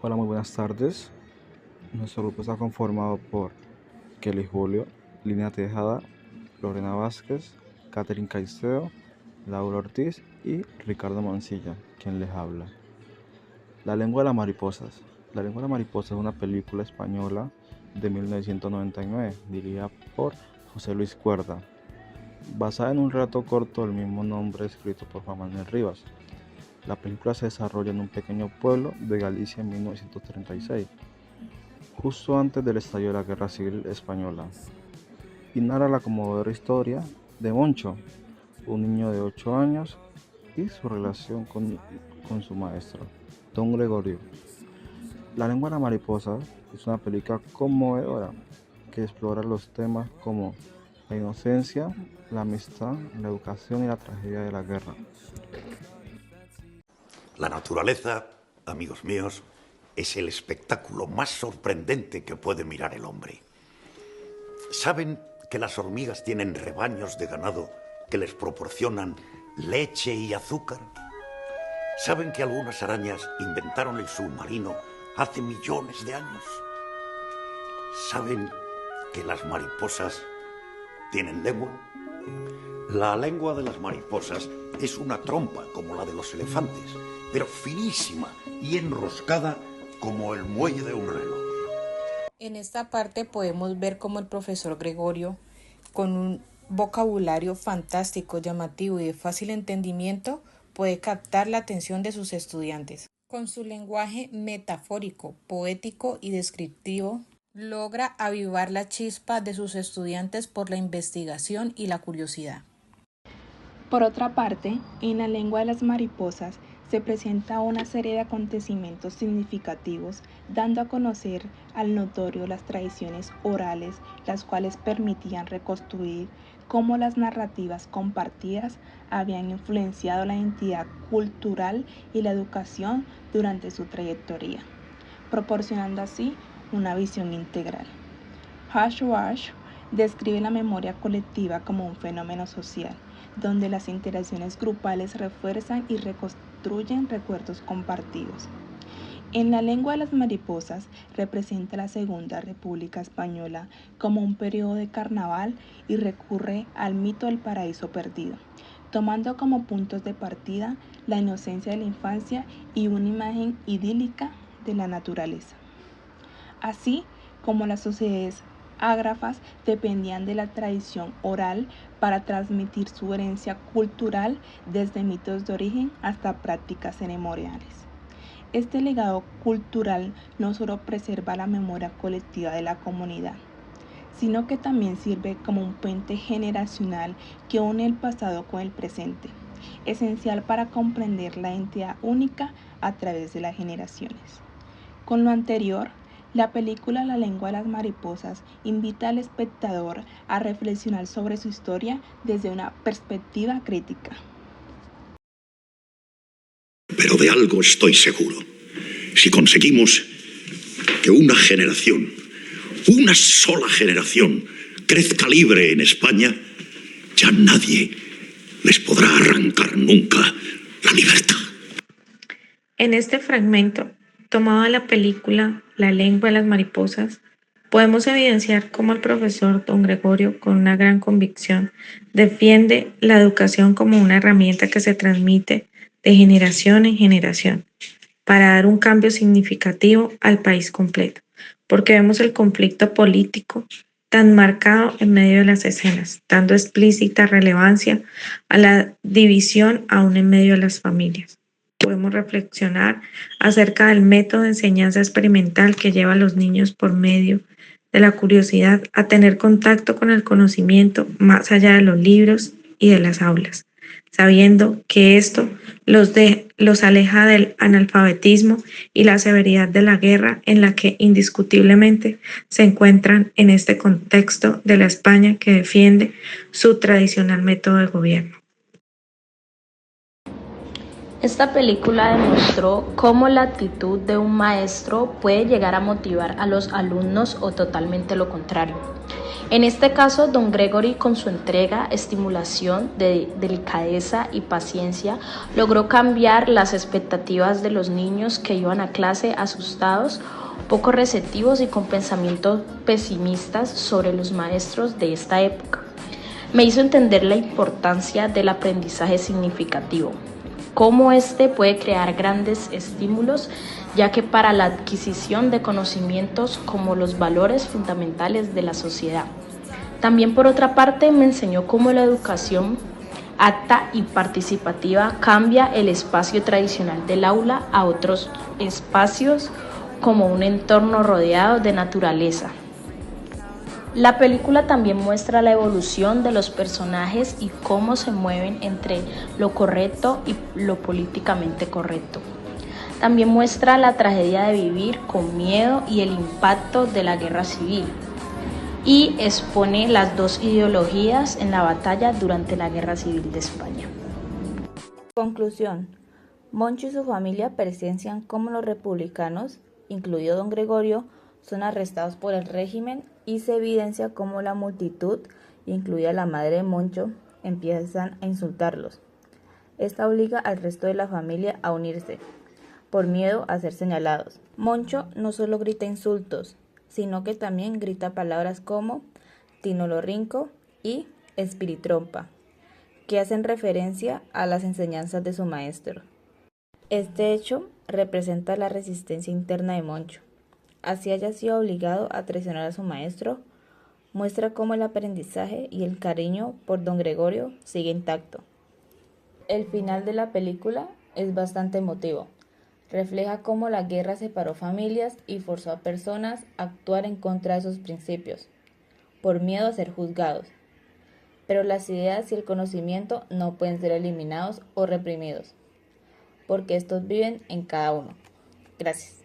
Hola, muy buenas tardes. Nuestro grupo está conformado por Kelly Julio, Lina Tejada, Lorena Vázquez, Catherine Caicedo, Laura Ortiz y Ricardo Mancilla, quien les habla. La lengua de las mariposas. La lengua de las mariposas es una película española de 1999, dirigida por José Luis Cuerda, basada en un relato corto del mismo nombre escrito por Juan Manuel Rivas. La película se desarrolla en un pequeño pueblo de Galicia en 1936, justo antes del estallido de la Guerra Civil Española, y narra la conmovedora historia de Moncho, un niño de 8 años, y su relación con su maestro, Don Gregorio. La lengua de la mariposa es una película conmovedora que explora los temas como la inocencia, la amistad, la educación y la tragedia de la guerra. La naturaleza, amigos míos, es el espectáculo más sorprendente que puede mirar el hombre. ¿Saben que las hormigas tienen rebaños de ganado que les proporcionan leche y azúcar? ¿Saben que algunas arañas inventaron el submarino hace millones de años? ¿Saben que las mariposas tienen lengua? La lengua de las mariposas es una trompa como la de los elefantes, pero finísima y enroscada como el muelle de un reloj. En esta parte podemos ver cómo el profesor Gregorio, con un vocabulario fantástico, llamativo y de fácil entendimiento, puede captar la atención de sus estudiantes. Con su lenguaje metafórico, poético y descriptivo, logra avivar la chispa de sus estudiantes por la investigación y la curiosidad. Por otra parte, en la lengua de las mariposas se presenta una serie de acontecimientos significativos, dando a conocer al notorio las tradiciones orales, las cuales permitían reconstruir cómo las narrativas compartidas habían influenciado la identidad cultural y la educación durante su trayectoria, proporcionando así una visión integral. Wash describe la memoria colectiva como un fenómeno social, donde las interacciones grupales refuerzan y reconstruyen recuerdos compartidos. En la lengua de las mariposas representa la Segunda República Española como un periodo de carnaval y recurre al mito del paraíso perdido, tomando como puntos de partida la inocencia de la infancia y una imagen idílica de la naturaleza. Así como las sociedades ágrafas dependían de la tradición oral para transmitir su herencia cultural desde mitos de origen hasta prácticas ceremoniales. Este legado cultural no solo preserva la memoria colectiva de la comunidad, sino que también sirve como un puente generacional que une el pasado con el presente, esencial para comprender la identidad única a través de las generaciones. Con lo anterior, la película La lengua de las mariposas invita al espectador a reflexionar sobre su historia desde una perspectiva crítica. Pero de algo estoy seguro. Si conseguimos que una generación, una sola generación, crezca libre en España, ya nadie les podrá arrancar nunca la libertad. En este fragmento, tomado de la película La lengua de las mariposas, podemos evidenciar cómo el profesor Don Gregorio, con una gran convicción, defiende la educación como una herramienta que se transmite de generación en generación para dar un cambio significativo al país completo, porque vemos el conflicto político tan marcado en medio de las escenas, dando explícita relevancia a la división aún en medio de las familias. Podemos reflexionar acerca del método de enseñanza experimental que lleva a los niños por medio de la curiosidad a tener contacto con el conocimiento más allá de los libros y de las aulas, sabiendo que esto los aleja del analfabetismo y la severidad de la guerra en la que indiscutiblemente se encuentran en este contexto de la España que defiende su tradicional método de gobierno. Esta película demostró cómo la actitud de un maestro puede llegar a motivar a los alumnos o totalmente lo contrario. En este caso, don Gregory, con su entrega, estimulación, delicadeza y paciencia, logró cambiar las expectativas de los niños que iban a clase asustados, poco receptivos y con pensamientos pesimistas sobre los maestros de esta época. Me hizo entender la importancia del aprendizaje significativo, cómo este puede crear grandes estímulos, ya que para la adquisición de conocimientos como los valores fundamentales de la sociedad. También, por otra parte, me enseñó cómo la educación acta y participativa cambia el espacio tradicional del aula a otros espacios como un entorno rodeado de naturaleza. La película también muestra la evolución de los personajes y cómo se mueven entre lo correcto y lo políticamente correcto. También muestra la tragedia de vivir con miedo y el impacto de la guerra civil, y expone las dos ideologías en la batalla durante la Guerra Civil de España. Conclusión. Moncho y su familia presencian cómo los republicanos, incluido don Gregorio, son arrestados por el régimen y se evidencia cómo la multitud, incluida la madre de Moncho, empiezan a insultarlos. Esta obliga al resto de la familia a unirse, por miedo a ser señalados. Moncho no solo grita insultos, sino que también grita palabras como tinolorinco y espiritrompa, que hacen referencia a las enseñanzas de su maestro. Este hecho representa la resistencia interna de Moncho. Así haya sido obligado a traicionar a su maestro, muestra cómo el aprendizaje y el cariño por don Gregorio sigue intacto. El final de la película es bastante emotivo. Refleja cómo la guerra separó familias y forzó a personas a actuar en contra de sus principios, por miedo a ser juzgados. Pero las ideas y el conocimiento no pueden ser eliminados o reprimidos, porque estos viven en cada uno. Gracias.